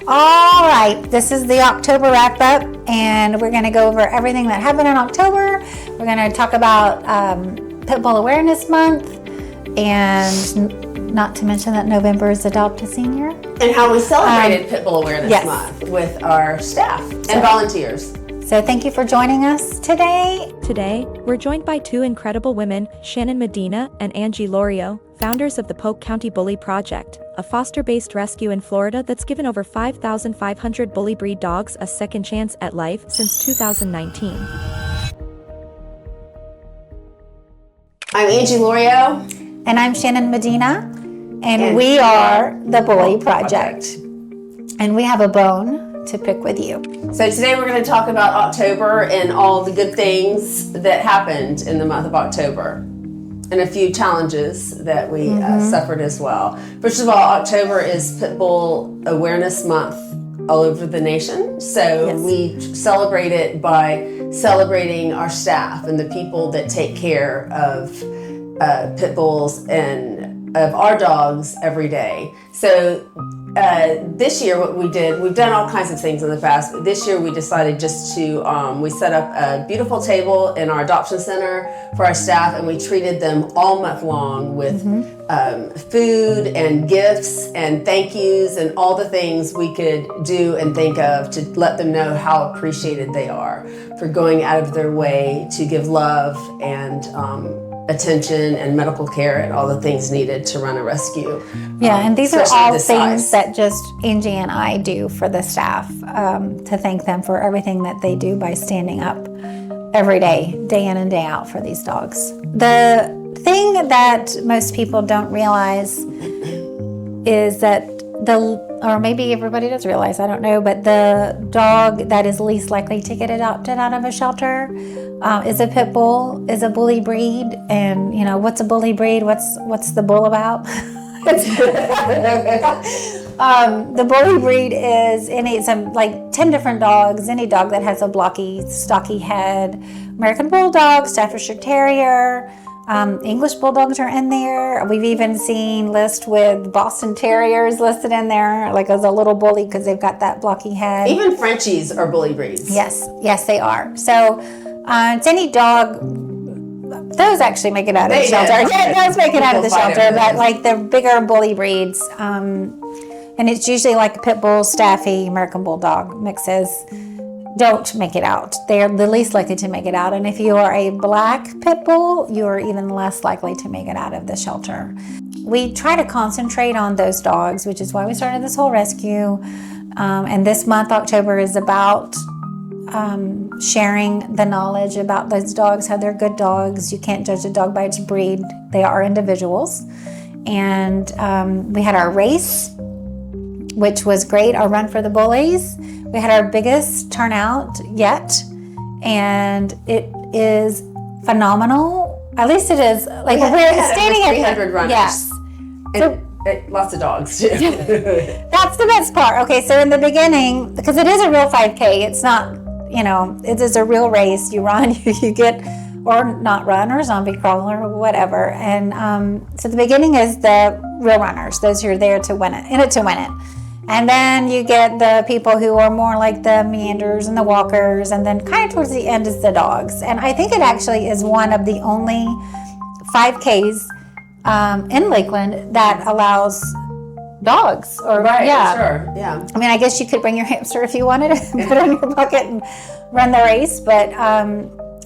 All right, this is the October wrap up, and we're going to go over everything that happened in October. We're going to talk about Pit Bull Awareness Month, and not to mention that November is Adopt a Senior. And how we celebrated Pit Bull Awareness Month with our staff and volunteers. So thank you for joining us today. Today, we're joined by two incredible women, Shannon Medina and Angie Laurio, founders of the Polk County Bully Project, a foster-based rescue in Florida that's given over 5,500 bully breed dogs a second chance at life since 2019. I'm Angie Laurio. And I'm Shannon Medina. And we are the Bully Project. And we have a bone to pick with you. So today we're going to talk about October and all the good things that happened in the month of October, and a few challenges that we suffered as well. First of all, October is Pit Bull Awareness Month all over the nation. So we celebrate it by celebrating our staff and the people that take care of pit bulls and of our dogs every day. So this year what we did, we've done all kinds of things in the past, but this year we decided just to, we set up a beautiful table in our adoption center for our staff, and we treated them all month long with food and gifts and thank yous and all the things we could do and think of to let them know how appreciated they are for going out of their way to give love and attention and medical care and all the things needed to run a rescue. Yeah, and these are all things that just Angie and I do for the staff, to thank them for everything that they do by standing up every day, day in and day out for these dogs. The thing that most people don't realize is that or maybe everybody does realize, I don't know, but the dog that is least likely to get adopted out of a shelter is a pit bull, is a bully breed. And you know, what's a bully breed? What's the bull about? The bully breed is like 10 different dogs. Any dog that has a blocky, stocky head. American Bulldog, Staffordshire Terrier, English Bulldogs are in there. We've even seen lists with Boston Terriers listed in there, like as a little bully because they've got that blocky head. Even Frenchies are bully breeds. Yes, they are. So it's any dog. Those actually make it out of the shelter. Yeah, it does make it out of the shelter, but like the bigger bully breeds, and it's usually like a Pit Bull, Staffy, American Bulldog mixes, don't make it out. They're the least likely to make it out. And if you are a black Pit Bull, you are even less likely to make it out of the shelter. We try to concentrate on those dogs, which is why we started this whole rescue. And this month, October, is about sharing the knowledge about those dogs, how they're good dogs. You can't judge a dog by its breed. They are individuals. And we had our race, which was great, our run for the bullies. We had our biggest turnout yet, and it is phenomenal. At least it is. Like we're standing at 300 runners. Yes. And lots of dogs too. That's the best part. Okay, so in the beginning, because it is a real 5K, it's not, it is a real race. You run, you get, or not run, or zombie crawl, or whatever. And so the beginning is the real runners, those who are there to win it, in it to win it. And then you get the people who are more like the meanders and the walkers, and then kind of towards the end is the dogs. And I think it actually is one of the only 5Ks in Lakeland that allows dogs. Sure, yeah. I mean, I guess you could bring your hamster if you wanted to put it in your bucket and run the race, but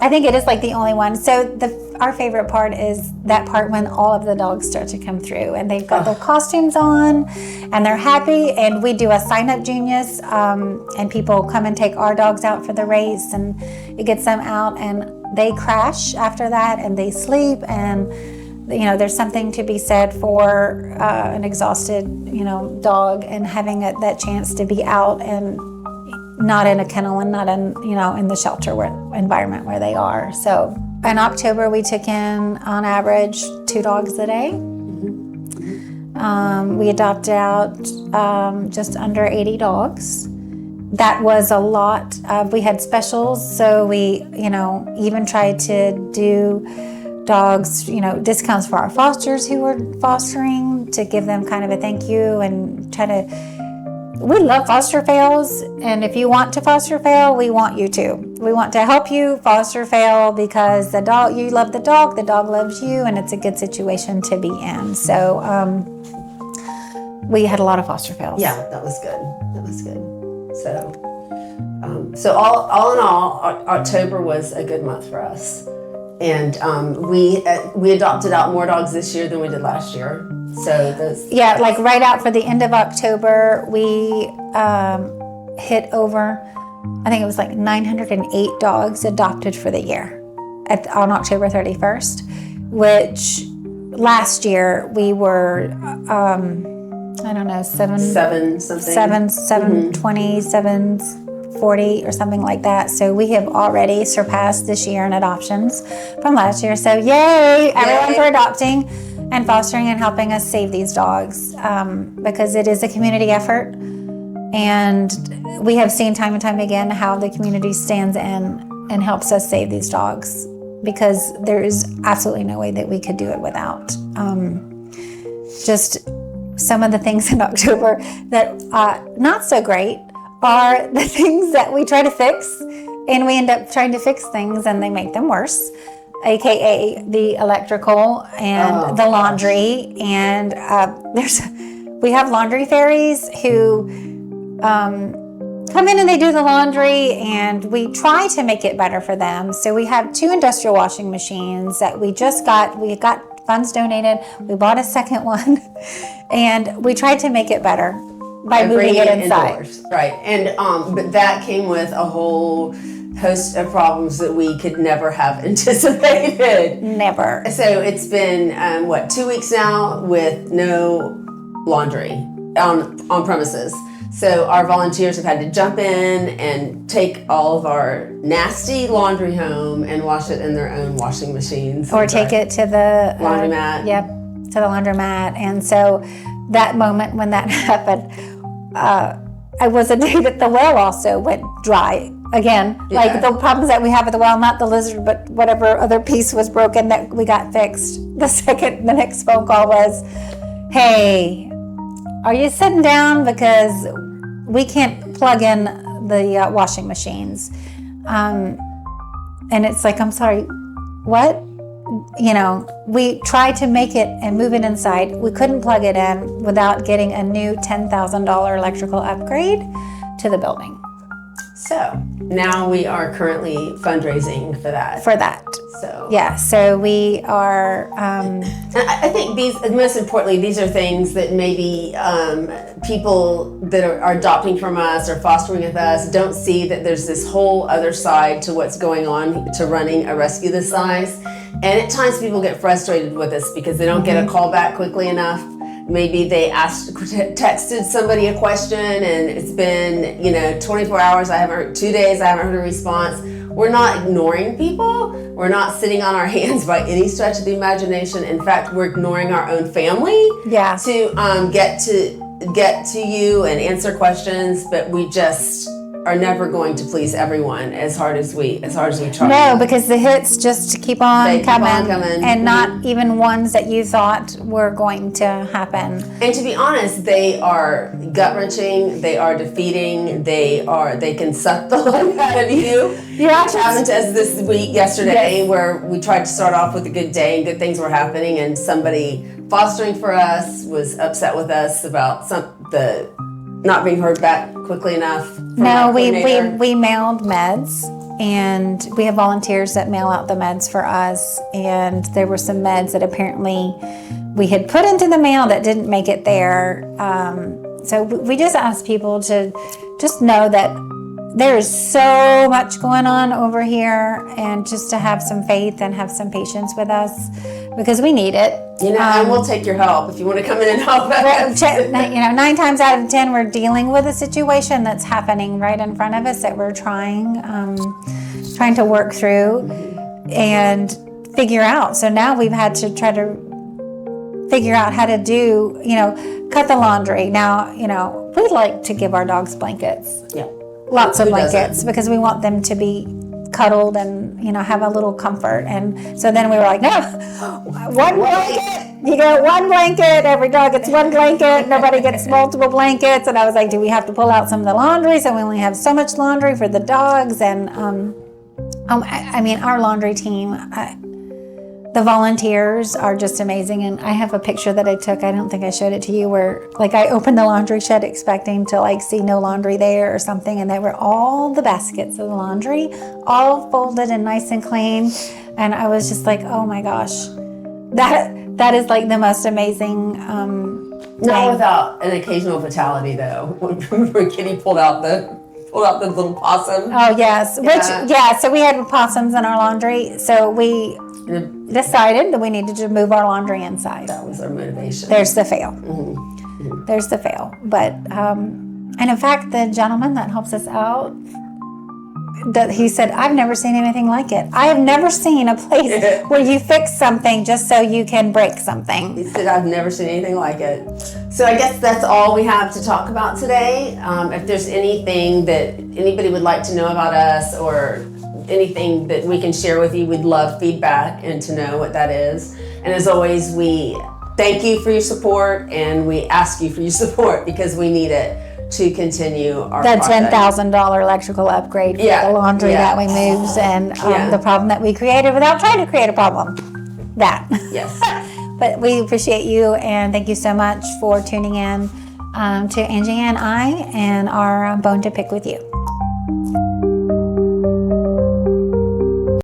I think it is like the only one. So our favorite part is that part when all of the dogs start to come through and they've got their costumes on and they're happy, and we do a sign-up genius, and people come and take our dogs out for the race, and it gets them out and they crash after that and they sleep, and there's something to be said for an exhausted dog and having that chance to be out and not in a kennel and not in in the shelter environment where they are. So in October we took in on average 2 dogs a day. We adopted out just under 80 dogs. That was a lot. We had specials, so we even tried to do dogs, discounts for our fosters who were fostering, to give them kind of a thank you and try to we love foster fails, and if you want to foster fail, we want you to. We want to help you foster fail because you love the dog loves you, and it's a good situation to be in. So we had a lot of foster fails. Yeah, that was good. So all in all, October was a good month for us, and we adopted out more dogs this year than we did last year. So like right out for the end of October, we hit over, I think it was like 908 dogs adopted for the year on October 31st, which last year we were, I don't know, 720, 740 or something like that. So we have already surpassed this year in adoptions from last year. So yay, everyone for adopting and fostering and helping us save these dogs, because it is a community effort. And we have seen time and time again how the community stands in and helps us save these dogs, because there is absolutely no way that we could do it without. Just some of the things in October that not so great are the things that we try to fix, and we end up trying to fix things and they make them worse. AKA the electrical and the laundry, and we have laundry fairies who come in and they do the laundry, and we try to make it better for them. So we have 2 industrial washing machines that we got funds donated. We bought a second one, and we tried to make it better by moving it inside. Indoors. Right, and but that came with a whole host of problems that we could never have anticipated. Never. So it's been 2 weeks now with no laundry on premises. So our volunteers have had to jump in and take all of our nasty laundry home and wash it in their own washing machines. Or take it to the laundromat. To the laundromat. And so that moment when that happened, I was a day that the well also went dry again. Yeah. Like the problems that we have at the well, not the lizard, but whatever other piece was broken that we got fixed. The next phone call was, hey, are you sitting down? Because we can't plug in the washing machines. And it's like, I'm sorry, what? We tried to make it and move it inside. We couldn't plug it in without getting a new $10,000 electrical upgrade to the building. So now we are currently fundraising for that. So we are. And I think most importantly, these are things that maybe people that are adopting from us or fostering with us don't see, that there's this whole other side to what's going on to running a rescue this size. And at times people get frustrated with us because they don't get a call back quickly enough. Maybe they texted somebody a question and it's been, 24 hours, 2 days, I haven't heard a response. We're not ignoring people. We're not sitting on our hands by any stretch of the imagination. In fact, we're ignoring our own family to get to you and answer questions, but we just are never going to please everyone as hard as we try. No, because the hits just keep on coming, and not even ones that you thought were going to happen. And to be honest, they are gut-wrenching, they are defeating, they can suck the life out of you. Yeah. Which happened to us yesterday, where we tried to start off with a good day and good things were happening, and somebody fostering for us was upset with us about the not being heard back quickly enough. No, we mailed meds, and we have volunteers that mail out the meds for us, and there were some meds that apparently we had put into the mail that didn't make it there. So we just ask people to just know that there is so much going on over here, and just to have some faith and have some patience with us, because we need it. And we'll take your help if you want to come in and help us. 9 times out of 10, we're dealing with a situation that's happening right in front of us that we're trying to work through and figure out. So now we've had to try to figure out how to do, cut the laundry. Now, we'd like to give our dogs blankets. Yeah. Lots of blankets, because we want them to be cuddled and, have a little comfort. And so then we were like, no, one blanket. You get one blanket. Every dog gets one blanket. Nobody gets multiple blankets. And I was like, do we have to pull out some of the laundry? So we only have so much laundry for the dogs. And our laundry team, the volunteers are just amazing. And I have a picture that I took. I don't think I showed it to you, where I opened the laundry shed expecting to see no laundry there or something. And there were all the baskets of the laundry, all folded and nice and clean. And I was just like, oh my gosh, that is the most amazing Not without an occasional fatality though. When Kitty pulled out the little possum. Oh yes, so we had possums in our laundry. So we decided that we needed to move our laundry inside. That was our motivation. There's the fail. There's the fail. But and in fact, the gentleman that helps us out, he said, I've never seen anything like it. I have never seen a place where you fix something just so you can break something. He said, I've never seen anything like it. So I guess that's all we have to talk about today. If there's anything that anybody would like to know about us or anything that we can share with you, we'd love feedback and to know what that is. And as always, we thank you for your support and we ask you for your support because we need it to continue our that project. $10,000 electrical upgrade for the laundry that we moved, and the problem that we created without trying to create a problem. Yes. But we appreciate you, and thank you so much for tuning in to Angie and I and our Bone to Pick with You.